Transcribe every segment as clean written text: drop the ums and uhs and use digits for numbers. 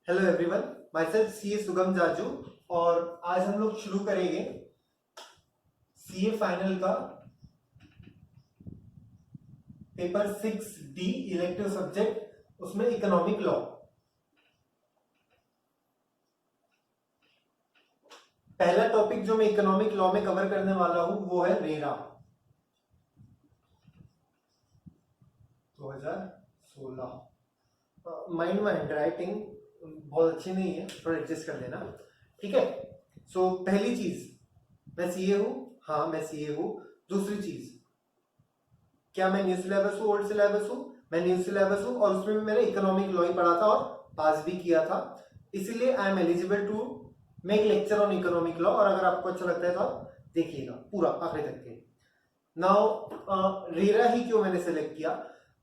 Hello everyone, my self CA सुगम जाजू। और आज हम लोग शुरू करेंगे सीए फाइनल का पेपर 6D इलेक्टिव सब्जेक्ट, उसमें इकोनॉमिक लॉ। पहला टॉपिक जो मैं इकोनॉमिक लॉ में कवर करने वाला हूं वो है रेरा 2016। माइंड में हैंडराइटिंग बहुत अच्छी नहीं है, थोड़ा एडजस्ट कर लेना, ठीक है। सो पहली चीज, मैं सीए हूं। हाँ, मैं सीए हूं। दूसरी चीज, क्या मैं न्यू सिलेबस हूँ, ओल्ड सिलेबस हूँ? मैं न्यू सिलेबस हूँ और उसमें भी मैंने इकोनॉमिक लॉ ही पढ़ा था और पास भी किया था, इसीलिए I am eligible to make lecture on economic law. और अगर आपको अच्छा लगता है तो आप देखिएगा पूरा आखिर तक के। नाउ रेरा ही क्यों मैंने सेलेक्ट किया,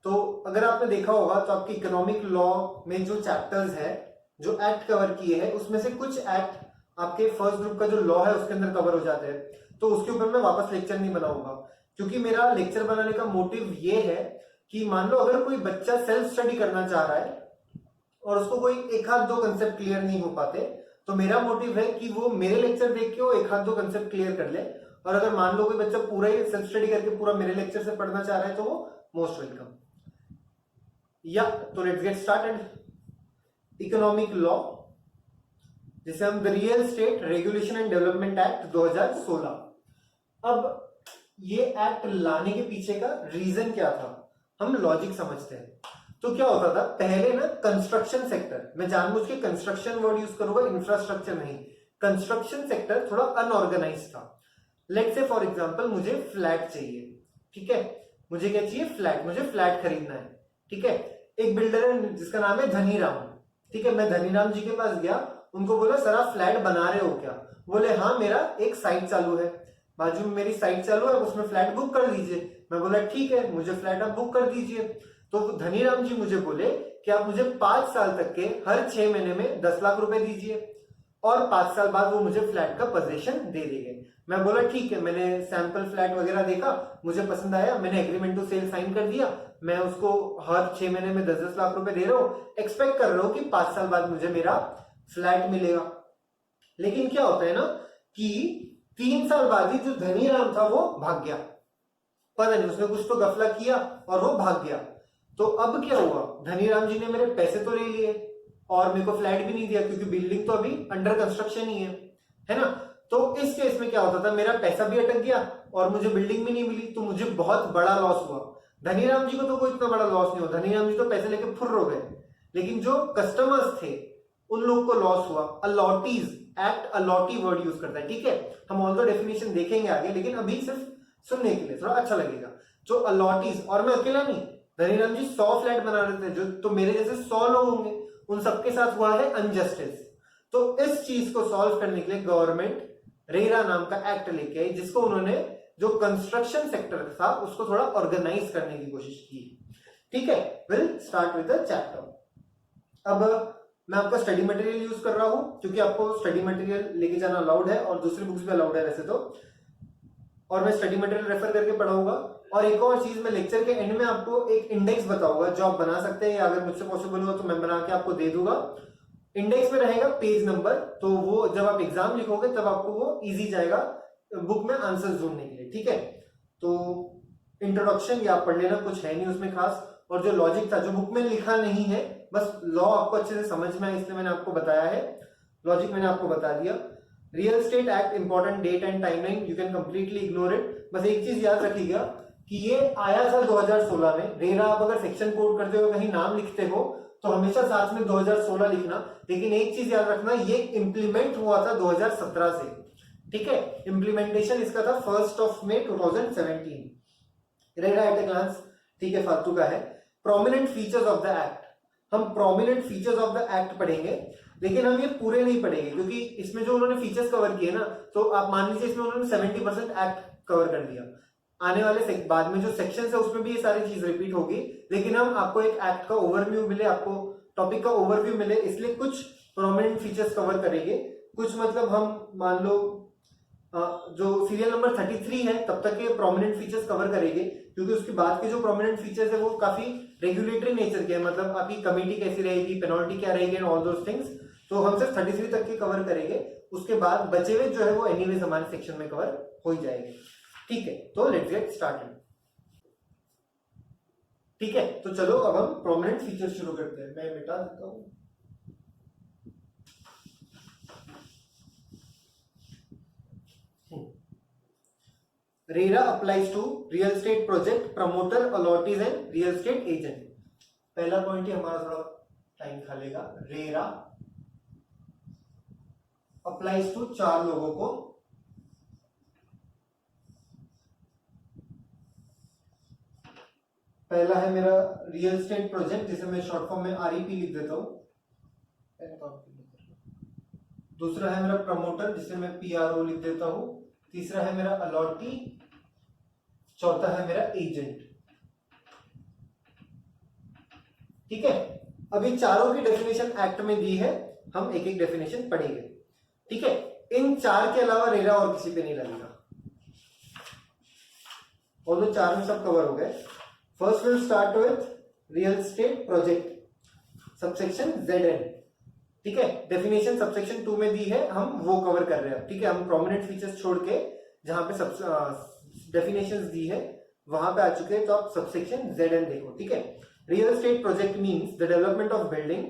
तो अगर आपने देखा होगा तो आपके इकोनॉमिक लॉ में जो चैप्टर्स है, जो एक्ट कवर किए हैं, उसमें से कुछ एक्ट आपके फर्स्ट ग्रुप का जो लॉ है उसके अंदर कवर हो जाते हैं। तो उसके ऊपर मैं वापस लेक्चर नहीं बनाऊंगा, क्योंकि मेरा लेक्चर बनाने का मोटिव ये है कि मान लो अगर कोई बच्चा सेल्फ स्टडी करना चाह रहा है और उसको कोई एक हाथ दो कंसेप्ट क्लियर नहीं हो पाते, तो मेरा मोटिव है कि वो मेरे लेक्चर देख के वो एक हाथ दो कंसेप्ट क्लियर कर ले। और अगर मान लो कोई बच्चा पूरा ही सेल्फ स्टडी करके पूरा मेरे लेक्चर से पढ़ना चाह रहा है तो वो मोस्ट वेलकम। या तो let's get started. Economic law, जिसे हम the real estate regulation and development act 2016। अब ये एक्ट लाने के पीछे का रीजन क्या था, हम लॉजिक समझते हैं। तो क्या होता था पहले ना, कंस्ट्रक्शन सेक्टर, मैं जानबूझ के कंस्ट्रक्शन वर्ड यूज करूंगा, इंफ्रास्ट्रक्चर नहीं। कंस्ट्रक्शन सेक्टर थोड़ा अनऑर्गेनाइज था। लेट्स से फॉर एग्जांपल मुझे फ्लैट चाहिए, ठीक है। मुझे क्या चाहिए? फ्लैट। मुझे फ्लैट खरीदना है, ठीक है। एक बिल्डर है जिसका नाम है धनीराम, ठीक है। मैं धनीराम जी के पास गया, उनको बोला सर आप फ्लैट बना रहे हो क्या? बोले हाँ, मेरा एक साइट चालू है, बाजू में मेरी साइट चालू है, उसमें फ्लैट बुक कर दीजिए। मैं बोला ठीक है, मुझे फ्लैट आप बुक कर दीजिए। तो धनीराम जी मुझे बोले कि आप मुझे 5 साल तक के हर 6 महीने में 10 लाख रुपए दीजिए और 5 साल बाद वो मुझे फ्लैट का पोजीशन दे देंगे। मैं बोला ठीक है, मैंने सैंपल फ्लैट वगैरह देखा, मुझे पसंद आया, मैंने एग्रीमेंट टू सेल साइन कर दिया। मैं उसको हर 6 महीने में 10-10 लाख रुपए दे रहा हूं, एक्सपेक्ट कर रहा हूं कि 5 साल बाद मुझे मेरा फ्लैट मिलेगा। लेकिन क्या होता है ना कि 3 साल बाद ही जो धनीराम था वो भाग गया, पता नहीं उसने कुछ तो गफला किया और वो भाग गया। तो अब क्या हुआ, धनीराम जी ने मेरे पैसे तो ले लिए और मेरे को फ्लैट भी नहीं दिया, क्योंकि बिल्डिंग तो अभी अंडर कंस्ट्रक्शन ही है ना। तो इस केस में क्या होता था, मेरा पैसा भी अटक गया और मुझे बिल्डिंग भी नहीं मिली, तो मुझे बहुत बड़ा लॉस हुआ। धनीराम जी को तो कोई इतना बड़ा लॉस नहीं हुआ, धनीराम जी तो पैसे लेके फुर्र हो गए, लेकिन जो कस्टमर्स थे उन लोगों को लॉस हुआ। Allottees act allottee word use करता है, ठीक है। हम ऑल द डेफिनेशन देखेंगे आगे, लेकिन अभी सिर्फ सुनने के लिए थोड़ा अच्छा लगेगा। जो अलॉटीज, और मैं अकेला नहीं, धनीराम जी 100 फ्लैट बना रहे थे, जो तो मेरे जैसे 100 लोग होंगे, उन सबके साथ हुआ है अनजस्टिस। तो इस चीज को सॉल्व करने के लिए गवर्नमेंट रेरा नाम का एक्ट लेके आई, जिसको उन्होंने जो कंस्ट्रक्शन सेक्टर था उसको थोड़ा ऑर्गेनाइज करने की कोशिश की, ठीक है। Will start with the chapter. अब मैं आपका स्टडी मटेरियल यूज कर रहा हूं, क्योंकि आपको स्टडी मटेरियल लेके जाना अलाउड है और दूसरी बुक्स भी अलाउड है वैसे तो, और मैं स्टडी मटेरियल रेफर करके पढ़ाऊंगा। और एक और चीज, मैं लेक्चर के एंड में आपको एक इंडेक्स बताऊंगा जो आप बना सकते हैं, या अगर मुझसे पॉसिबल हो तो मैं बना के आपको दे दूंगा। इंडेक्स में रहेगा पेज नंबर, तो वो जब आप एग्जाम लिखोगे तब आपको वो इजी जाएगा बुक में आंसर ढूंढने के लिए, ठीक है। तो इंट्रोडक्शन या पढ़ लेना, कुछ है नहीं उसमें खास। और जो लॉजिक था जो बुक में लिखा नहीं है, बस लॉ आपको अच्छे से समझ में आए इसलिए मैंने आपको बताया है, लॉजिक मैंने आपको बता दिया। Real state act, important date and timeline, you can completely ignore it. बस एक चीज याद रखिएगा कि ये आया था 2016 में। रेरा आप अगर सेक्शन कोड करते हो, कहीं नाम लिखते हो तो हमेशा साथ में 2016 लिखना। लेकिन एक चीज याद रखना, ये इंप्लीमेंट हुआ था 2017 से, ठीक है। इंप्लीमेंटेशन इसका था 1 मई 2017। रेरा एट ए ग्लांस, ठीक है, फालतू का है। Prominent features of the act, हम prominent features of the act पढ़ेंगे, लेकिन हम ये पूरे नहीं पढ़ेंगे, क्योंकि इसमें जो उन्होंने फीचर्स कवर किए ना, तो आप मान लीजिए इसमें उन्होंने 70% एक्ट कवर कर दिया। आने वाले बाद में जो सेक्शन है उसमें भी ये सारी चीज रिपीट होगी, लेकिन हम आपको एक एक्ट का ओवरव्यू मिले, आपको टॉपिक का ओवरव्यू मिले, इसलिए कुछ प्रोमिनेंट फीचर्स कवर करेंगे। कुछ मतलब हम मान लो जो सीरियल नंबर 33 है तब तक के प्रोमिनेंट फीचर्स कवर करेंगे, क्योंकि उसके बाद के जो प्रोमिनेंट फीचर्स है वो काफी रेगुलेटरी नेचर के हैं, मतलब आपकी कमिटी कैसी रहेगी, पेनल्टी क्या रहेगी एंड ऑल दोस थिंग्स। तो हम सिर्फ 33 तक के कवर करेंगे, उसके बाद बचे हुए जो है वो एनीवेज हमारे सेक्शन में कवर हो ही जाएंगे। ठीक है, तो लेट्स गेट स्टार्टेड। ठीक है, तो चलो अब हम प्रोमिनेंट फीचर्स शुरू करते हैं। मैं मिटा देता हूं। RERA applies to real estate project promoter allottees and real estate agent. पहला पॉइंट ही हमारा थोड़ा टाइम खा लेगा। रेरा अप्लाइज टू 4 लोगों को, पहला है मेरा रियल एस्टेट प्रोजेक्ट जिसे मैं शॉर्ट फॉर्म में आरईपी लिख देता हूं। दूसरा है मेरा प्रमोटर जिसे मैं पीआरओ लिख देता हूं। तीसरा है मेरा अलॉटी। चौथा है मेरा एजेंट। ठीक है, अभी चारों की डेफिनेशन एक्ट में दी है, हम एक एक डेफिनेशन पढ़ेंगे। ठीक है, इन 4 के अलावा रेरा और किसी पे नहीं लगेगा, और 4 में सब कवर हो गए। First will start with real estate project subsection ZN। ठीक है, डेफिनेशन सबसेक्शन 2 में दी है, हम वो कवर कर रहे हैं। ठीक है, हम प्रोमिनेंट फीचर्स छोड़ के जहां पे सब डेफिनेशंस दी है वहां पे आ चुके हैं, तो आप सबसेक्शन ZN देखो। ठीक है, real estate project means the development of building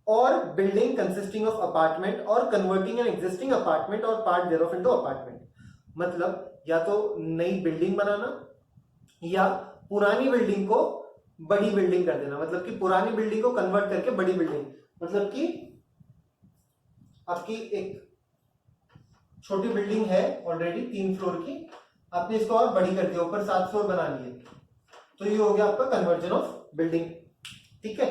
or building consisting of apartment और कन्वर्टिंग एन एग्जिस्टिंग अपार्टमेंट और पार्ट देयरऑफ इनटू अपार्टमेंट। मतलब या तो नई बिल्डिंग बनाना या पुरानी बिल्डिंग को बड़ी बिल्डिंग कर देना, मतलब कि पुरानी बिल्डिंग को कन्वर्ट करके बड़ी बिल्डिंग, मतलब कि आपकी एक छोटी बिल्डिंग है ऑलरेडी 3 फ्लोर की, आपने इसको और बड़ी कर दिया, ऊपर 7 फ्लोर बना लिए, तो ये हो गया आपका कन्वर्जन ऑफ बिल्डिंग। ठीक है,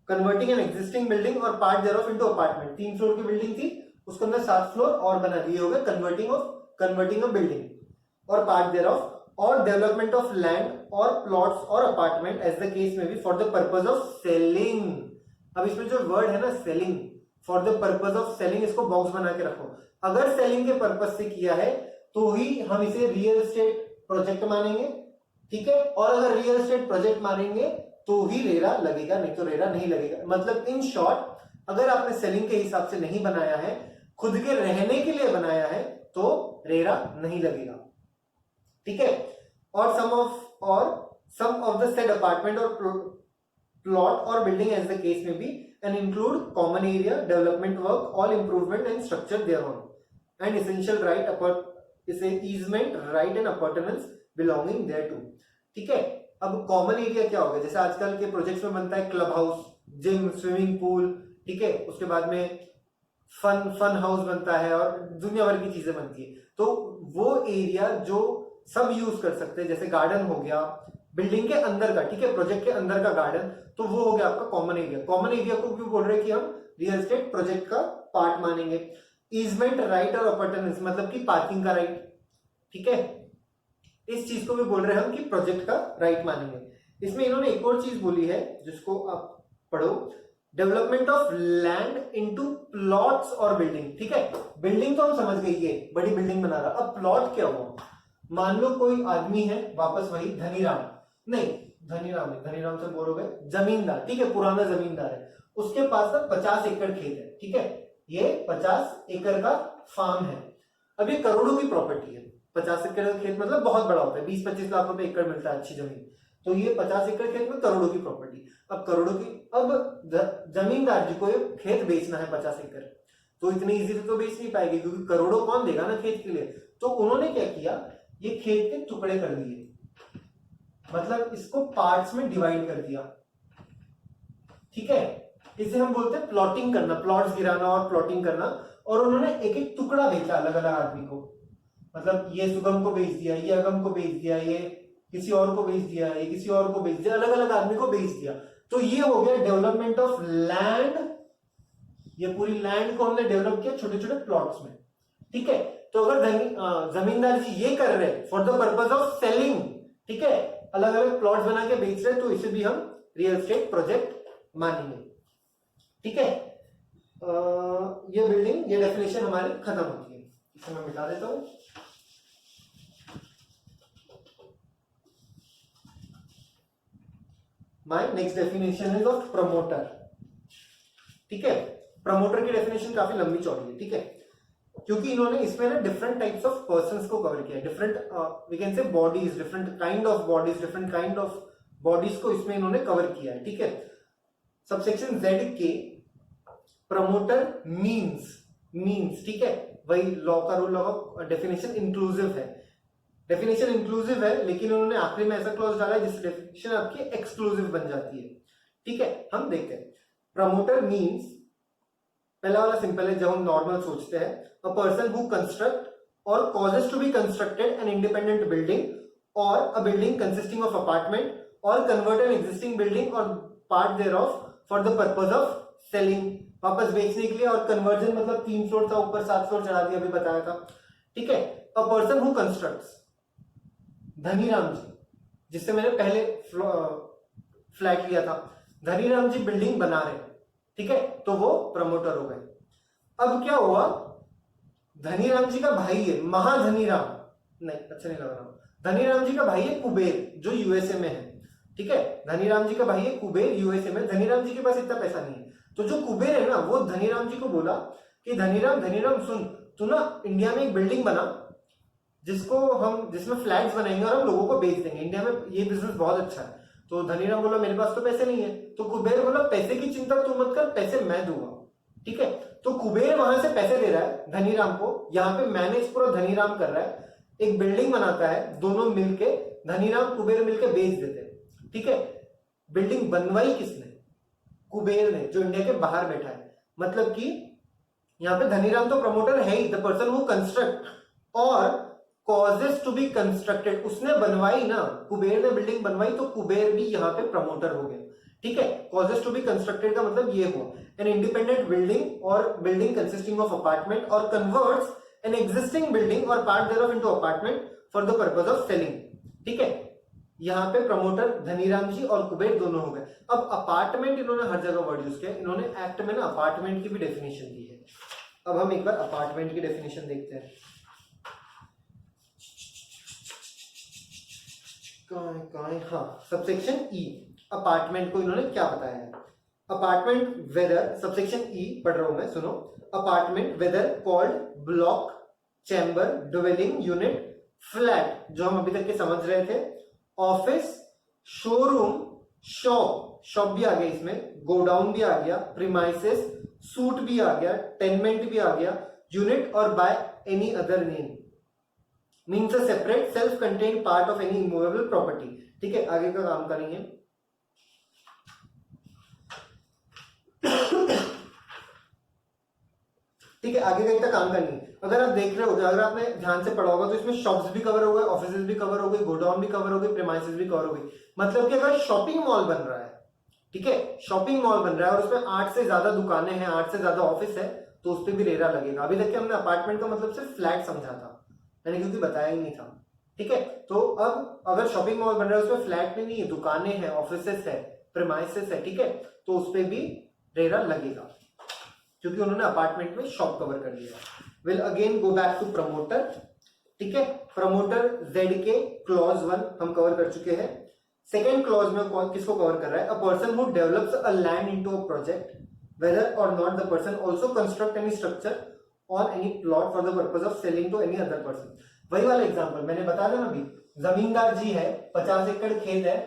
कन्वर्टिंग एन एग्जिस्टिंग बिल्डिंग और part thereof into apartment. 3 floor की बिल्डिंग थी, उसके अंदर 7 फ्लोर और बना दिए, हो गया कन्वर्टिंग अ बिल्डिंग और पार्ट देयरऑफ, और डेवलपमेंट ऑफ लैंड और प्लॉट्स और apartment as the case may be for the purpose of selling. अब इसमें जो वर्ड है ना selling, for the purpose of selling, इसको बॉक्स बना के रखो। अगर सेलिंग के पर्पज से किया है तो ही हम इसे रियल एस्टेट प्रोजेक्ट मानेंगे। ठीक है, और अगर रियल एस्टेट प्रोजेक्ट मानेंगे तो ही रेरा लगेगा, नहीं तो रेरा नहीं लगेगा। मतलब इन शॉर्ट, अगर आपने सेलिंग के हिसाब से नहीं बनाया है, खुद के रहने के लिए बनाया है, तो रेरा नहीं लगेगा। ठीक है, और sum of the said apartment or plot or building as the case may be and include common area, development work, all improvement and structure thereon and essential right upon इसे easement right and appurtenance belonging thereto. ठीक है, अब common area क्या होगा, जैसे आजकल के projects में बनता है club house, gym, swimming pool. ठीक है, उसके बाद में फन हाउस बनता है और दुनिया भर की चीजें बनती है, तो वो एरिया जो सब यूज कर सकते हैं, जैसे गार्डन हो गया बिल्डिंग के अंदर का, ठीक है, प्रोजेक्ट के अंदर का गार्डन, तो वो हो गया आपका कॉमन एरिया। कॉमन एरिया को भी बोल रहे हैं कि हम रियल एस्टेट प्रोजेक्ट का पार्ट मानेंगे। ईजमेंट राइट और अपॉर्चुनिटीज, मतलब कि पार्किंग का राइट। ठीक है, इस चीज को भी बोल रहे हैं हम कि प्रोजेक्ट का राइट मानेंगे। इसमें इन्होंने एक और चीज बोली है जिसको आप पढ़ो, development of land into plots और बिल्डिंग। ठीक है, बिल्डिंग तो हम समझ गई है, बड़ी बिल्डिंग बना रहा, अब प्लॉट क्या हुआ। मान लो कोई आदमी है, वापस वही धनीराम, नहीं धनीराम से बोलोगे जमींदार, ठीक है, पुराना जमींदार है, उसके पास ना 50 एकड़ खेत है। ठीक है, ये 50 एकड़ का फार्म है। अब ये करोड़ों की प्रॉपर्टी है। 50 एकड़ का खेत मतलब बहुत बड़ा होता है, 20-25 लाख रुपए एकड़ मिलता है अच्छी जमीन, तो ये 50 एकड़ खेत में करोड़ों की प्रॉपर्टी। अब जमींदार जी को ये खेत बेचना है 50 एकड़, तो इतनी इजी से तो बेच नहीं पाएगी, क्योंकि करोड़ों कौन देगा ना खेत के लिए। तो उन्होंने क्या किया, ये खेत के टुकड़े कर दिए, मतलब इसको पार्ट्स में डिवाइड कर दिया। ठीक है, इसे हम बोलते हैं प्लॉटिंग करना, प्लॉट्स गिराना और प्लॉटिंग करना। और उन्होंने एक एक टुकड़ा बेचा अलग अलग आदमी को, मतलब ये सुगम को बेच दिया, ये अगम को बेच दिया, ये किसी और को बेच दिया, ये किसी और को बेच दिया, अलग अलग आदमी को बेच दिया। तो ये हो गया डेवलपमेंट ऑफ लैंड। ये पूरी लैंड को हमने डेवलप किया छोटे छोटे प्लॉट्स में। ठीक है, तो अगर जमींदार जी ये कर रहे हैं for the purpose of selling, ठीक है, अलग अलग प्लॉट्स बना के बेच रहे हैं, तो इसे भी हम रियल एस्टेट प्रोजेक्ट मानेंगे। ठीक है, ये बिल्डिंग, ये डेफिनेशन हमारी खत्म होती है, इसे मैं मिटा देता हूं। My next definition is of promoter. ठीक है, प्रमोटर की डेफिनेशन काफी लंबी चौड़ी है, ठीक है, क्योंकि इन्होंने इसमें ना डिफरेंट टाइप्स ऑफ पर्संस को कवर किया है, different we can say bodies, different kind of bodies, different kind of bodies को इसमें इन्होंने कवर किया है। ठीक है, सबसेक्शन जेड के प्रमोटर मीन्स, ठीक है, वही लॉ का रूल ऑफ डेफिनेशन इंक्लूसिव है, डेफिनेशन इंक्लूसिव है, लेकिन उन्होंने आखिरी में ऐसा क्लॉज डाला है जिससे डेफिनेशन आपकी एक्सक्लूसिव बन जाती है। ठीक है, हम देखते हैं प्रमोटर मीन्स, पहला वाला सिंपल है, जब हम नॉर्मल सोचते हैं, अ पर्सन हु कंस्ट्रक्ट और causes to be constructed an independent building और a building consisting of apartment और कन्वर्ट एन एग्जिस्टिंग बिल्डिंग और part thereof for the purpose of selling, वापस बेचने के लिए, और कन्वर्जन मतलब 3 फ्लोर था, ऊपर 7 फ्लोर चढ़ा दिया, अभी बताया था। ठीक है, a person who constructs, Dhaniram ji, जिससे मैंने पहले फ्लैट लिया था, धनीराम जी बिल्डिंग बना रहे, ठीक है, तो वो प्रमोटर हो गए। अब क्या हुआ, धनीराम जी का भाई है महाधनीराम, नहीं अच्छा नहीं लग रहा, धनीराम जी का भाई है कुबेर जो यूएसए में है। ठीक है, धनीराम जी का भाई है कुबेर यूएसए में, धनीराम जी के पास इतना पैसा नहीं है, तो जो कुबेर है ना वो धनीराम जी को बोला कि धनीराम सुन, तू ना इंडिया में एक बिल्डिंग बना जिसमें फ्लैट्स बनाएंगे और हम लोगों को बेच देंगे, इंडिया में ये बिजनेस बहुत अच्छा है। तो धनीराम बोला मेरे पास तो पैसे नहीं है, तो कुबेर बोला पैसे की चिंता तू मत कर, पैसे मैं दूंगा। ठीक है, तो कुबेर वहां से पैसे दे रहा है धनीराम को, यहाँ पे मैनेज पूरा धनीराम कर रहा है, एक बिल्डिंग बनाता है, दोनों मिलके धनीराम कुबेर मिलके बेच देते हैं। ठीक है, बिल्डिंग बनवाई किसने, कुबेर ने, जो इंडिया के बाहर बैठा है, मतलब कि यहाँ पे धनीराम तो प्रमोटर है ही, द पर्सन हु कंस्ट्रक्ट और कॉजेस टू बी कंस्ट्रक्टेड, उसने बनवाई ना, कुबेर ने बिल्डिंग बनवाई, तो कुबेर भी यहाँ पे प्रमोटर हो गया। ठीक है, कॉजेस टू बी कंस्ट्रक्टेड का मतलब ये हुआ an independent building or building consisting of apartment or converts an existing building और part thereof into apartment for the purpose of selling. ठीक है, यहाँ पे प्रमोटर धनीराम जी और कुबेर दोनों हो गए। अब अपार्टमेंट इन्होंने हर जगह वर्ड यूज किया, इन्होंने एक्ट में ना अपार्टमेंट की भी डेफिनेशन दी है। अब हम एक बार अपार्टमेंट की डेफिनेशन देखते हैं। हाँ, सबसेक्शन ई, अपार्टमेंट को इन्होंने क्या बताया है, अपार्टमेंट वेदर, सबसेक्शन ई पढ़ रहा हूं मैं, सुनो, apartment whether called block, chamber, dwelling unit, flat जो हम अभी तक के समझ रहे थे, ऑफिस, शोरूम, शॉप भी आ गया इसमें, गोडाउन भी आ गया, प्रीमाइसेस, सूट भी आ गया, टेनमेंट भी आ गया, यूनिट और by any other name means a separate self contained part of any immovable property. ठीक है, आगे का काम करेंगे। ठीक है, आगे का इतना काम करनी है। अगर आप देख रहे हो, अगर आपने ध्यान से पढ़ा होगा तो इसमें शॉप्स भी कवर हो गए, ऑफिस भी कवर हो गए, गोडाउन भी कवर हो गए, प्रीमाइसेस भी कवर हो गई। मतलब कि अगर शॉपिंग मॉल बन रहा है, ठीक है, शॉपिंग मॉल बन रहा है और उसमें 8 से ज्यादा दुकानें हैं, 8 से ज्यादा ऑफिस है, तो उस पर भी रेरा लगेगा। अभी तक हमने अपार्टमेंट का मतलब सिर्फ फ्लैट समझा था, मैंने क्योंकि बताया ही नहीं था। ठीक है, तो अब अगर शॉपिंग मॉल बन रहा है उसमें फ्लैट में नहीं है, दुकानें हैं, ऑफिसेस है, प्रीमाइसेस है, ठीक है, तो उस पर भी रेरा लगेगा क्योंकि उन्होंने अपार्टमेंट में शॉप कवर कर लिया। Will again go back to promoter. ठीक है, प्रमोटर जेड के क्लॉज 1 हम कवर कर चुके हैं। सेकेंड क्लॉज में किसको कवर कर रहा है, a person who develops a land into a project whether or not the person also construct any structure on any plot for the purpose of selling to any other person. वही वाला example मैंने बताया था ना अभी, जमींदार जी है, 50 एकड़ खेत है,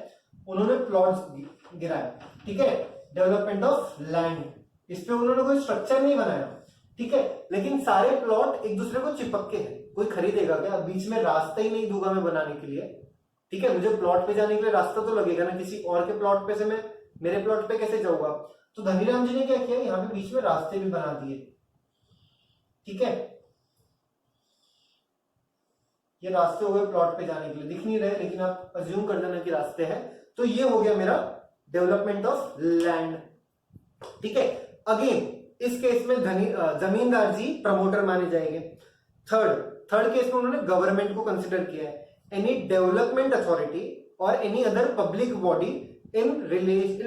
उन्होंने प्लॉट्स गिराया, ठीक है, डेवलपमेंट ऑफ लैंड, इस पे उन्होंने कोई स्ट्रक्चर नहीं बनाया, ठीक है, लेकिन सारे प्लॉट एक दूसरे को चिपक के हैं, कोई खरीदेगा क्या, बीच में रास्ता ही नहीं दूंगा मैं बनाने के लिए, ठीक है, मुझे प्लॉट पे जाने के लिए रास्ता तो लगेगा ना, किसी और के प्लॉट पे से मैं मेरे प्लॉट पे कैसे जाऊंगा, तो धनीराम जी ने क्या किया, यहाँ पे बीच में रास्ते भी बना दिए, ठीक है, ये रास्ते हो गए प्लॉट पे जाने के लिए, दिख नहीं रहे लेकिन आप अज्यूम कर देना कि रास्ते हैं, तो ये हो गया मेरा डेवलपमेंट ऑफ लैंड, ठीक है। अगेन इस केस में जमींदार जी प्रमोटर माने जाएंगे। थर्ड केस में उन्होंने गवर्नमेंट को कंसिडर किया है, any development authority or any other public body in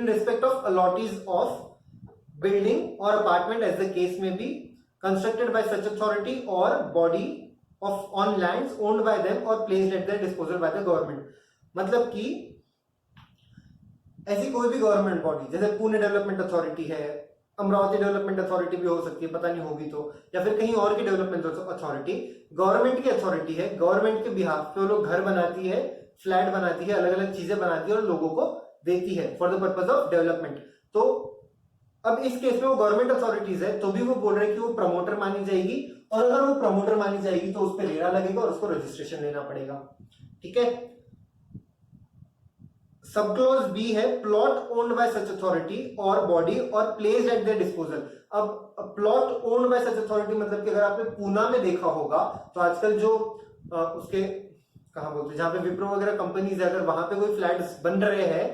respect of allottees of building और apartment as the case may be constructed by such authority or body of on lands owned by them or placed at their disposal by the government. मतलब कि ऐसी कोई भी government body, जैसे Pune development authority है, Amravati development authority भी हो सकती है, पता नहीं होगी तो, या फिर कहीं और की डेवलपमेंट अथॉरिटी, गवर्नमेंट की अथॉरिटी है, गवर्नमेंट के बिहाफ पे वो लोग घर बनाती है, फ्लैट बनाती है, अलग अलग चीजें बनाती है और लोगों को देती है for the purpose of development. तो अब इस केस में वो गवर्नमेंट अथॉरिटीज है तो भी वो बोल रहे हैं कि वो प्रमोटर मानी जाएगी, और अगर वो प्रमोटर मानी जाएगी तो उस पर रेरा लगेगा और उसको रजिस्ट्रेशन लेना पड़ेगा। ठीक है। सब क्लॉज बी है, plot owned by such authority or body और प्लेस्ड एट देयर डिस्पोजल। अब plot owned by such authority मतलब कि अगर आपने पूना में देखा होगा तो आजकल जो उसके कहा बोलते हैं, जहां पे विप्रो वगैरह कंपनीज है, अगर वहां पे कोई फ्लैट्स बन रहे हैं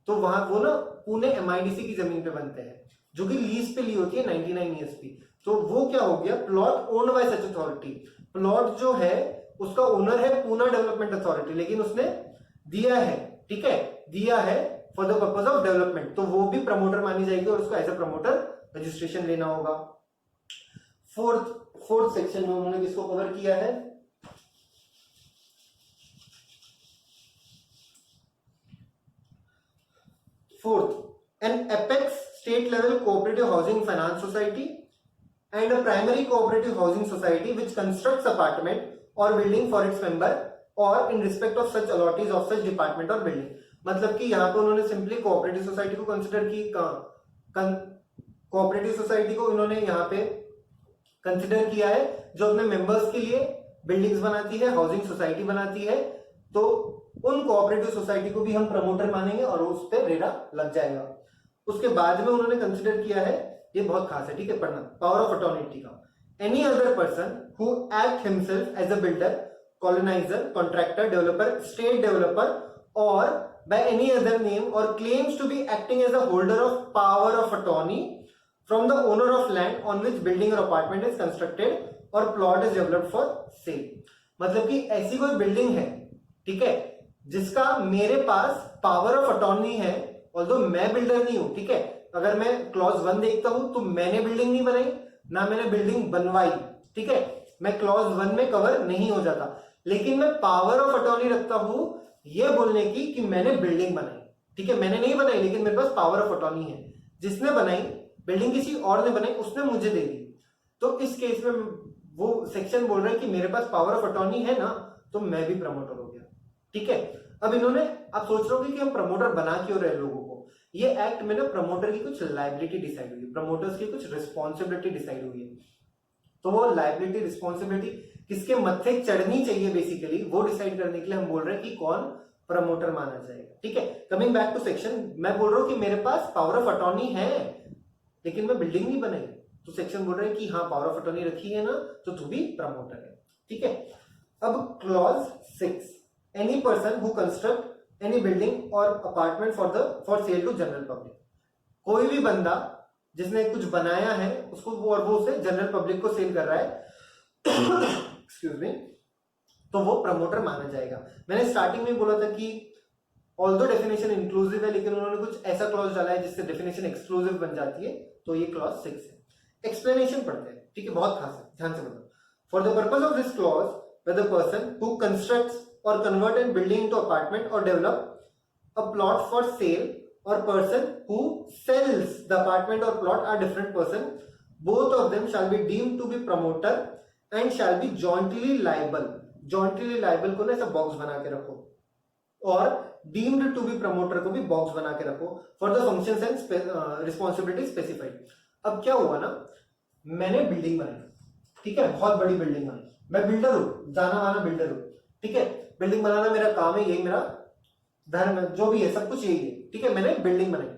तो वहां वो ना पुणे एमआईडीसी की जमीन पे बनते हैं, जो कि लीज पे ली होती है 99 ईयर्स की। तो वो क्या हो गया, plot owned by such authority. Plot जो है उसका ओनर है पूना डेवलपमेंट अथॉरिटी, लेकिन उसने दिया है, ठीक है, दिया है for the purpose of development, तो वो भी प्रमोटर मानी जाएगी और उसको एज ए प्रमोटर रजिस्ट्रेशन लेना होगा। फोर्थ सेक्शन में उन्होंने किसको कवर किया है, fourth, N apex state level cooperative housing finance society and a primary cooperative housing society which constructs apartment or building for its member or in respect of such allottees of such department or building। मतलब कि यहाँ पे उन्होंने simply cooperative society को consider की, cooperative society को इन्होंने यहाँ पे कंसिडर किया है जो अपने मेंबर्स के लिए बिल्डिंग्स बनाती है, हाउसिंग सोसाइटी बनाती है, तो उन कोऑपरेटिव सोसाइटी को भी हम प्रमोटर मानेंगे और उस पर रेरा लग जाएगा। उसके बाद में उन्होंने कंसिडर किया है, ये बहुत खास है, ठीक है, पढ़ना, पावर ऑफ अटॉर्निटी का, any other person who act himself as a builder, coloniser, contractor, developer, state developer और बाय एनी अदर नेम और claims to be acting as a holder of power of attorney from the owner of land on which building और apartment is constructed और plot is developed for sale. मतलब कि ऐसी कोई building है, ठीक है, जिसका मेरे पास पावर ऑफ अटॉर्नी है, ऑल्दो मैं बिल्डर नहीं हूं, ठीक है, अगर मैं क्लॉज 1 देखता हूं तो मैंने बिल्डिंग नहीं बनाई, ना मैंने बिल्डिंग बनवाई, ठीक है, मैं क्लॉज 1 में कवर नहीं हो जाता, लेकिन मैं पावर ऑफ अटॉर्नी रखता हूं ये बोलने की कि मैंने बिल्डिंग बनाई, ठीक है, मैंने नहीं बनाई लेकिन मेरे पास पावर ऑफ अटॉर्नी है, जिसने बनाई बिल्डिंग किसी और ने बनाई, उसने मुझे दे दी। तो इस केस में वो सेक्शन बोल रहा है कि मेरे पास पावर ऑफ अटॉर्नी है ना, तो मैं भी प्रमोटर हो गया, ठीक है। अब इन्होंने, आप सोच रहे होंगे कि हम प्रमोटर बना क्यों रहे लोगों को, ये एक्ट में ना प्रमोटर की कुछ लायबिलिटी डिसाइड हुई है, प्रमोटर्स की कुछ रिस्पॉन्सिबिलिटी डिसाइड हुई है, तो वो लायबिलिटी रिस्पॉन्सिबिलिटी किसके मत्थे चढ़नी चाहिए बेसिकली वो डिसाइड करने के लिए हम बोल रहे हैं कि कौन प्रमोटर माना जाएगा, ठीक है। कमिंग बैक टू सेक्शन, मैं बोल रहा हूं कि मेरे पास पावर ऑफ अटॉर्नी है लेकिन मैं बिल्डिंग नहीं बनाई, तो सेक्शन बोल रहे हैं कि हाँ पावर ऑफ अटॉर्नी रखी है ना, तो तू भी प्रमोटर है, ठीक है। अब clause 6, any person who construct any building और apartment for sale to general public, कोई भी बंदा जिसने कुछ बनाया है उसको वो उसे जनरल पब्लिक को सेल कर रहा है एक्सक्यूज मी, तो वो प्रमोटर माना जाएगा। मैंने स्टार्टिंग में बोला था कि ऑल्दो डेफिनेशन इंक्लूसिव है, लेकिन उन्होंने कुछ ऐसा क्लॉज डाला है जिससे डेफिनेशन एक्सक्लूसिव बन जाती है, तो ये क्लॉज 6 है। एक्सप्लेनेशन पढ़ते हैं, ठीक है, बहुत खास है, ध्यान से पढ़ो। For the purpose of this clause, whether person who constructs or convert a building into apartment or develop a plot for sale or person who sells the apartment or plot are different person, both of them shall be deemed to be promoter and shall be jointly liable। jointly liable को ना ऐसा box बना के रखो, और deemed to be promoter को भी box बना के रखो for the functions and responsibility specified। अब क्या हुआ ना, मैंने बिल्डिंग बनाई, ठीक है, बहुत बड़ी बिल्डिंग बनाई, मैं बिल्डर हूं, जाना माना बिल्डर हूं, ठीक है, बिल्डिंग बनाना मेरा काम है, यही मेरा धर्म है, जो भी है सब कुछ यही है, ठीक है, मैंने बिल्डिंग बनाई।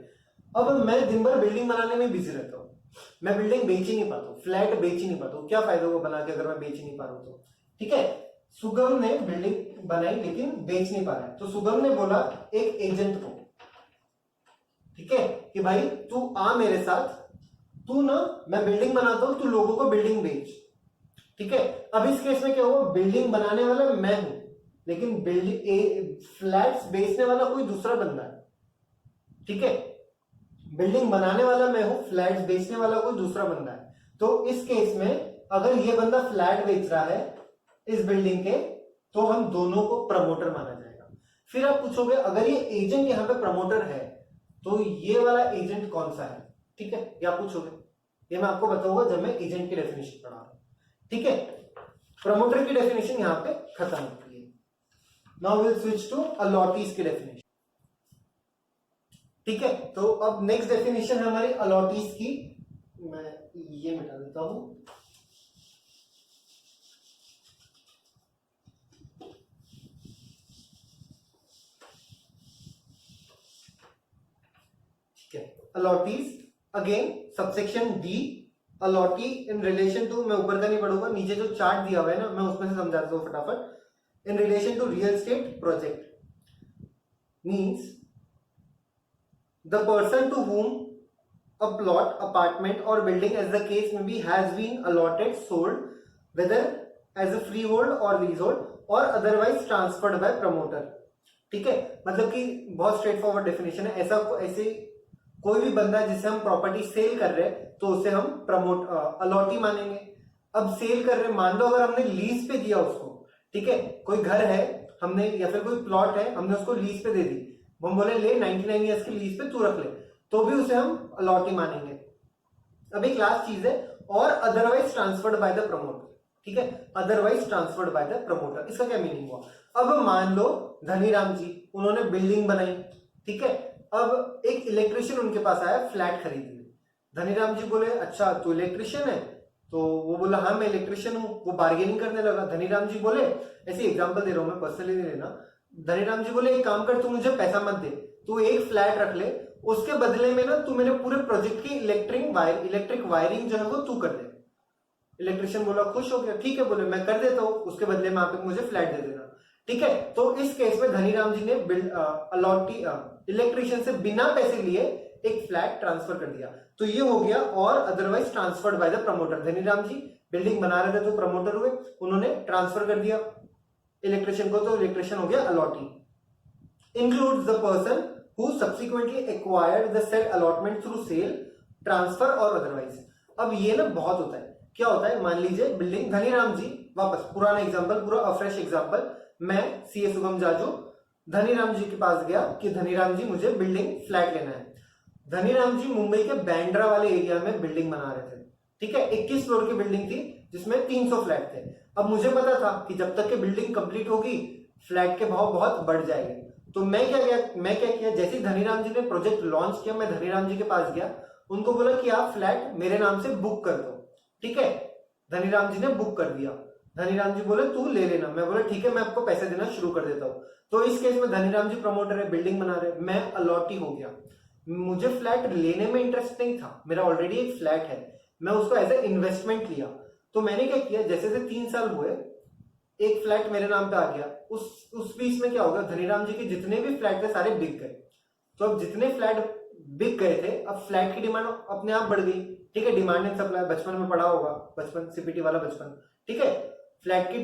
अब मैं दिन भर बिल्डिंग बनाने में बिजी रहता हूँ, मैं बिल्डिंग बेच ही नहीं पाता हूँ, फ्लैट बेच ही नहीं पाता हूँ, क्या फायदा वो बना के अगर मैं बेच ही नहीं पा रहा हूँ तो, ठीक है। सुगम ने बिल्डिंग बनाई लेकिन बेच नहीं पा रहा है, तो सुगम ने बोला एक एजेंट को, ठीक है, कि भाई तू आ मेरे साथ, तू ना, मैं बिल्डिंग बनाता हूं, तू लोगों को बिल्डिंग बेच, ठीक है। अब इस केस में क्या हुआ, बिल्डिंग बनाने वाला मैं हूं लेकिन बिल्डिंग फ्लैट्स बेचने वाला कोई दूसरा बंदा है, ठीक है, बिल्डिंग बनाने वाला मैं हूं, फ्लैट्स बेचने वाला कोई दूसरा बंदा है। तो इस केस में अगर ये बंदा फ्लैट बेच रहा है इस बिल्डिंग के, तो हम दोनों को प्रमोटर माना जाएगा। फिर आप पूछोगे अगर ये एजेंट यहां पे प्रमोटर है तो ये वाला एजेंट कौन सा है, ठीक है, ये आप पूछोगे, ये मैं आपको बताऊंगा जब मैं एजेंट की डेफिनेशन पढ़ा रहा हूं, ठीक है। प्रमोटर की डेफिनेशन यहां पे खत्म होती है। Now will switch to allottees की डेफिनेशन, ठीक है। तो अब नेक्स्ट डेफिनेशन है हमारी अलॉटीज की, मैं ये मिटा देता हूं। Allottees again subsection D, allottee in relation to, मैं ऊपर का नहीं पढ़ूंगा, नीचे जो चार्ट दिया हुआ है ना मैं उसमें से समझा देता हूं फटाफट। In relation to real estate project means the person to whom a plot, apartment or building as the case may be has been allotted, sold, whether as a freehold or leasehold or otherwise transferred by promoter, ठीक है। मतलब कि बहुत straight forward definition है। ऐसे कोई भी बंदा जिसे हम प्रॉपर्टी सेल कर रहे हैं तो उसे हम अलॉटी मानेंगे। अब सेल कर रहे हैं, मान लो अगर हमने लीज पे दिया उसको, ठीक है, कोई घर है हमने या फिर कोई प्लॉट है हमने उसको लीज पे दे दी, हम बोले ले 99 ईयर्स की लीज पे तू रख ले, तो भी उसे हम अलॉटी मानेंगे। अब एक लास्ट चीज है, और otherwise transferred by the promoter, ठीक है, otherwise transferred by the promoter. इसका क्या मीनिंग हुआ? अब मान लो धनीराम जी उन्होंने बिल्डिंग बनाई, ठीक है, अब एक इलेक्ट्रिशियन उनके पास आया फ्लैट खरीदने। धनीराम जी बोले अच्छा तू इलेक्ट्रिशियन है, तो वो बोला हाँ मैं इलेक्ट्रिशियन हूं, वो बार्गेनिंग करने लगा। धनीराम जी बोले, ऐसे एग्जांपल दे रहा हूं मैं, पर्सनली नहीं लेना। धनीराम जी बोले एक काम कर, तू मुझे पैसा मत दे, तू एक फ्लैट रख ले, उसके बदले में ना तू मेरे पूरे प्रोजेक्ट की इलेक्ट्रिक वायरिंग जो है वो तू कर दे। इलेक्ट्रिशियन बोला खुश हो गया, ठीक है, बोले मैं कर देता हूं, उसके बदले में आप मुझे फ्लैट दे देना, ठीक है। तो इस केस में धनीराम जी ने अलॉटी इलेक्ट्रिशियन से बिना पैसे लिए एक फ्लैट ट्रांसफर कर दिया, तो ये हो गया और otherwise transferred by the promoter. Dhaniram ji building बना रहे थे तो प्रमोटर हुए, उन्होंने ट्रांसफर कर दिया इलेक्ट्रिशियन को, तो इलेक्ट्रिशियन हो गया allottee. Includes the person who subsequently acquired the said allotment through sale, transfer और otherwise। अब ये ना बहुत होता है, क्या होता है, मान लीजिए बिल्डिंग, धनीराम जी, वापस पुराना एग्जांपल, पूरा अफ्रेश एग्जांपल, मैं सीए शुभम जाजू धनीराम जी के पास गया कि धनीराम जी मुझे बिल्डिंग फ्लैट लेना है। धनीराम जी मुंबई के बैंड्रा वाले एरिया में बिल्डिंग बना रहे थे, ठीक है, 21 फ्लोर की बिल्डिंग थी जिसमें 300 फ्लैट थे। अब मुझे पता था कि जब तक कि बिल्डिंग कंप्लीट होगी फ्लैट के भाव बहुत बढ़ जाएंगे, तो मैं क्या किया, जैसे धनीराम जी ने प्रोजेक्ट लॉन्च किया, मैं धनीराम जी के पास गया, उनको बोला कि आप फ्लैट मेरे नाम से बुक कर दो, ठीक है। धनीराम जी ने बुक कर दिया, धनीराम जी बोले तू ले लेना, मैं बोला ठीक है मैं आपको पैसे देना शुरू कर देता हूं। तो इस केस में धनीराम जी प्रमोटर है, बिल्डिंग बना रहे, मैं अलॉटी हो गया। मुझे फ्लैट लेने में इंटरेस्ट नहीं था, मेरा ऑलरेडी एक फ्लैट है, मैं उसको एज ए इन्वेस्टमेंट लिया। तो मैंने क्या किया, जैसे 3 साल हुए एक फ्लैट मेरे नाम पे आ गया, उस बीच में क्या होगा, धनीराम जी के जितने भी फ्लैट थे सारे बिक गए। तो अब जितने फ्लैट बिक गए थे, अब फ्लैट की डिमांड अपने आप बढ़ गई, ठीक है, डिमांड एंड सप्लाई, बचपन में पढ़ा होगा, बचपन सीपीटी वाला बचपन, ठीक है। फ्लैट की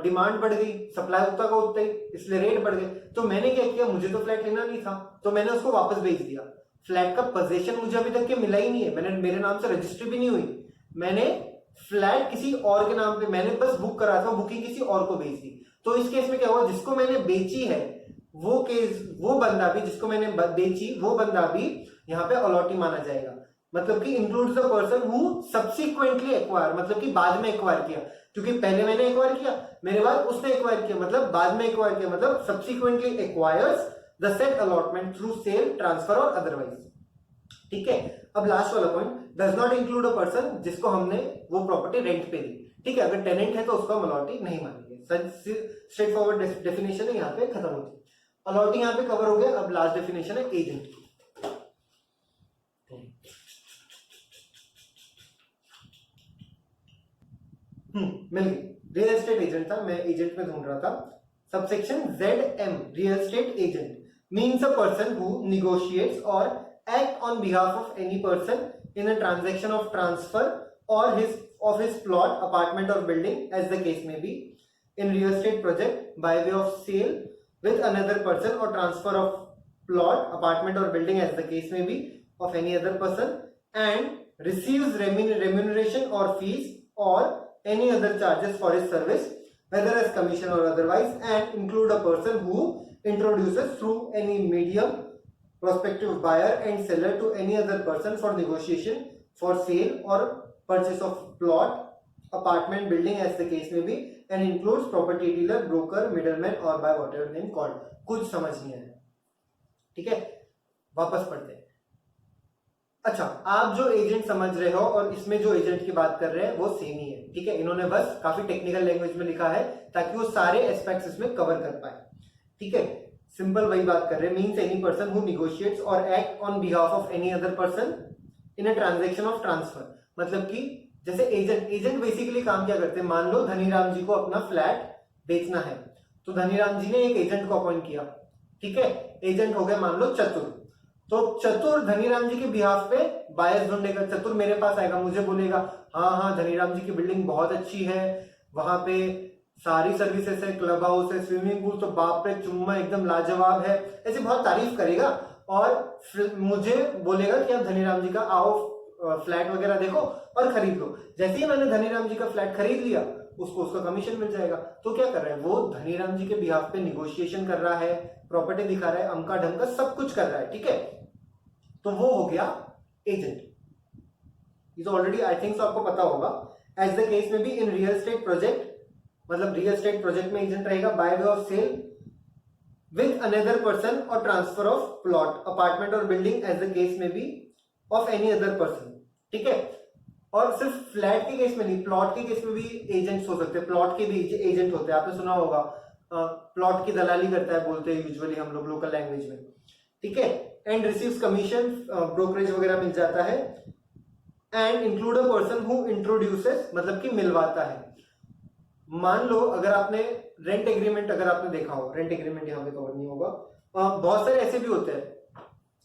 डिमांड बढ़ गई, सप्लाई उतना का उतना ही, इसलिए रेट बढ़ गए। तो मैंने क्या किया, मुझे तो फ्लैट लेना नहीं था, तो मैंने उसको वापस बेच दिया। फ्लैट का पोजीशन मुझे अभी तक के मिला ही नहीं है, मेरे नाम से रजिस्ट्री भी नहीं हुई, मैंने फ्लैट किसी और के नाम पे, मैंने बस बुक करा था, बुकिंग किसी और को बेच दी। तो इस केस में क्या हुआ, जिसको मैंने बेची है वो बंदा भी, जिसको मैंने बेची वो बंदा भी यहाँ पे अलॉटी माना जाएगा। मतलब कि includes the person who subsequently acquire, मतलब कि बाद में एक्वायर किया, क्योंकि पहले मैंने एक्वायर किया, मेरे बाद उसने एक्वायर किया, मतलब बाद में एक्वायर किया, मतलब subsequently acquires the said allotment through sale, transfer और अदरवाइज, ठीक है। अब लास्ट वाला point, does not include a person जिसको हमने वो प्रॉपर्टी रेंट पे दी, ठीक है, अगर टेनेंट है तो उसको हम अलॉटी नहीं मानेंगे। स्ट्रेट फॉरवर्ड डेफिनेशन है, यहाँ पे खत्म होती है। अलॉटी यहाँ पे कवर हो गया। अब लास्ट डेफिनेशन है एजेंट की। मिल गई, रियल एस्टेट एजेंट था, मैं एजेंट में ढूंढ रहा था। Subsection ZM, real estate agent means a person who negotiates or act on behalf of any person in a transaction of transfer or of his plot, apartment or building as the case may be in real estate project by way of sale with another person or transfer of plot, apartment or building as the case may be of any other person, and receives remuneration or fees or any other charges for his service whether as commission or otherwise, and include a person who introduces through any medium prospective buyer and seller to any other person for negotiation for sale or purchase of plot, apartment, building as the case may be, and includes property dealer, broker, middleman or by whatever name called. कुछ समझ नहीं आया, ठीक है, वापस पढ़ते हैं। अच्छा, आप जो एजेंट समझ रहे हो और इसमें जो एजेंट की बात कर रहे हैं वो सेम ही है, ठीक है। इन्होंने बस काफी टेक्निकल लैंग्वेज में लिखा है ताकि वो सारे एस्पेक्ट्स इसमें कवर कर पाए, ठीक है। सिंपल वही बात कर रहे हैं, means any person who negotiates or act on behalf of any other person in a transaction of transfer. मतलब कि जैसे एजेंट बेसिकली काम क्या करते हैं, मान लो धनीराम जी को अपना फ्लैट बेचना है, तो धनीराम जी ने एक एजेंट को अपॉइंट किया, ठीक है। एजेंट हो गया मान लो चतुर, तो चतुर धनीराम जी के बिहाफ पे बायर्स ढूंढेगा। चतुर मेरे पास आएगा, मुझे बोलेगा हाँ धनीराम जी की बिल्डिंग बहुत अच्छी है, वहां पे सारी सर्विसेज है, क्लब हाउस है, स्विमिंग पूल, तो बाप रे चुम्मा एकदम लाजवाब है, ऐसे बहुत तारीफ करेगा और मुझे बोलेगा कि आप धनीराम जी का आओ फ्लैट वगैरह देखो और खरीद लो। जैसे ही मैंने धनीराम जी का फ्लैट खरीद लिया, उसको उसका कमीशन मिल जाएगा। तो क्या कर रहा है वो, धनीराम जी के बिहाफ पे निगोशिएशन कर रहा है, प्रॉपर्टी दिखा रहा है, अमका ढमका सब कुछ कर रहा है, ठीक है। तो वो हो गया एजेंट। ये तो ऑलरेडी आई थिंक आपको पता होगा। As the case may be in real estate project, मतलब रियल एस्टेट प्रोजेक्ट में एजेंट रहेगा by way of sale with another person और ट्रांसफर ऑफ प्लॉट, अपार्टमेंट और building as the case may be of any other person, ठीक है। और सिर्फ flat के केस में नहीं, प्लॉट के केस में भी एजेंट्स हो सकते हैं, प्लॉट के भी एजेंट होते हैं, आपने सुना होगा प्लॉट की दलाली करता है बोलते हैं यूजुअली हम लोग लोकल लैंग्वेज में, ठीक है। एंड रिसीव्स कमीशन, ब्रोकरेज वगैरह मिल जाता है। And include a person who introduces, मतलब कि मिलवाता है। मान लो अगर आपने रेंट एग्रीमेंट अगर आपने देखा हो, रेंट एग्रीमेंट यहाँ पे कवर नहीं होगा, बहुत सारे ऐसे भी होते हैं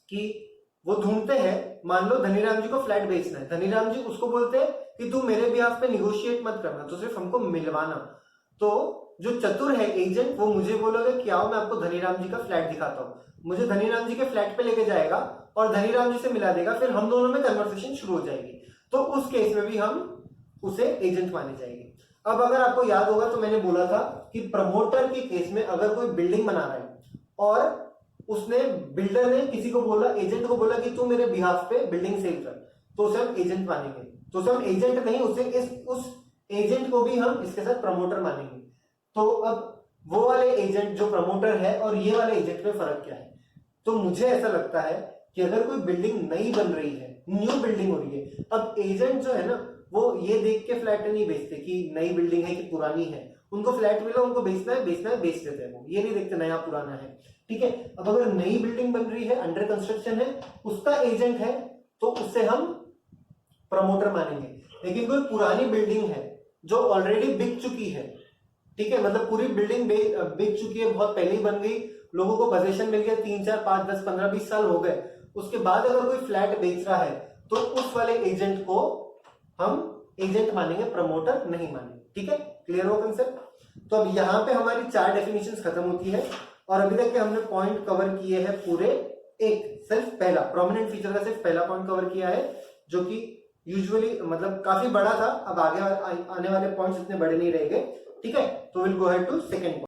कि वो ढूंढते हैं, मान लो धनीराम जी को फ्लैट बेचना है, धनीराम जी उसको बोलते हैं कि तू मेरे बिहाफ पे निगोशिएट मत करना, तो सिर्फ हमको मिलवाना। तो जो चतुर है एजेंट, वो मुझे बोलोगे कि आओ मैं आपको धनीराम जी का फ्लैट दिखाता हूँ, मुझे धनीराम जी के फ्लैट पे लेके जाएगा और धनीराम जी से मिला देगा, फिर हम दोनों में कन्वर्सेशन शुरू हो जाएगी। तो उस केस में भी हम उसे एजेंट माने जाएंगे। अब अगर आपको याद होगा तो मैंने बोला था कि प्रमोटर के केस में अगर कोई बिल्डिंग बना रहा है और उसने बिल्डर ने किसी को बोला, एजेंट को बोला कि तू मेरे बिहाफ पे बिल्डिंग सेल कर, तो उसे हम एजेंट मानेंगे। तो उसे हम एजेंट नहीं, उस एजेंट को भी हम इसके साथ प्रमोटर मानेंगे। तो अब वो वाले एजेंट जो प्रमोटर है और ये वाले एजेंट में फर्क क्या है? तो मुझे ऐसा लगता है कि अगर कोई बिल्डिंग नई बन रही है, न्यू बिल्डिंग हो रही है, अब एजेंट जो है ना वो ये देख के फ्लैट नहीं बेचते कि नई बिल्डिंग है कि पुरानी है, उनको फ्लैट मिला, उनको बेचना है बेच देते हैं, वो ये नहीं देखते नया पुराना है, ठीक है। अब अगर नई बिल्डिंग बन रही है, अंडर कंस्ट्रक्शन है, उसका एजेंट है, तो उससे हम प्रमोटर मानेंगे। लेकिन कोई पुरानी बिल्डिंग है जो ऑलरेडी बिक चुकी है, ठीक है, मतलब पूरी बिल्डिंग बिक चुकी है, बहुत पहले ही बन गई, लोगों को पोजीशन मिल गया, 3 4 5 10 15 20 साल हो गए, उसके बाद अगर कोई फ्लैट बेच रहा है तो उस वाले एजेंट को हम एजेंट मानेंगे, प्रमोटर नहीं मानेंगे, ठीक है। क्लियर हो कंसेप्ट? तो अब यहाँ पे हमारी 4 डेफिनेशंस खत्म होती है और अभी तक के हमने पॉइंट कवर किए हैं पूरे, एक सिर्फ पहला प्रोमिनेंट फीचर का सिर्फ पहला पॉइंट कवर किया है, जो कि यूजुअली मतलब काफी बड़ा था। अब आगे आने वाले पॉइंट्स इतने बड़े नहीं रहेंगे, ठीक है। तो will go ahead to second.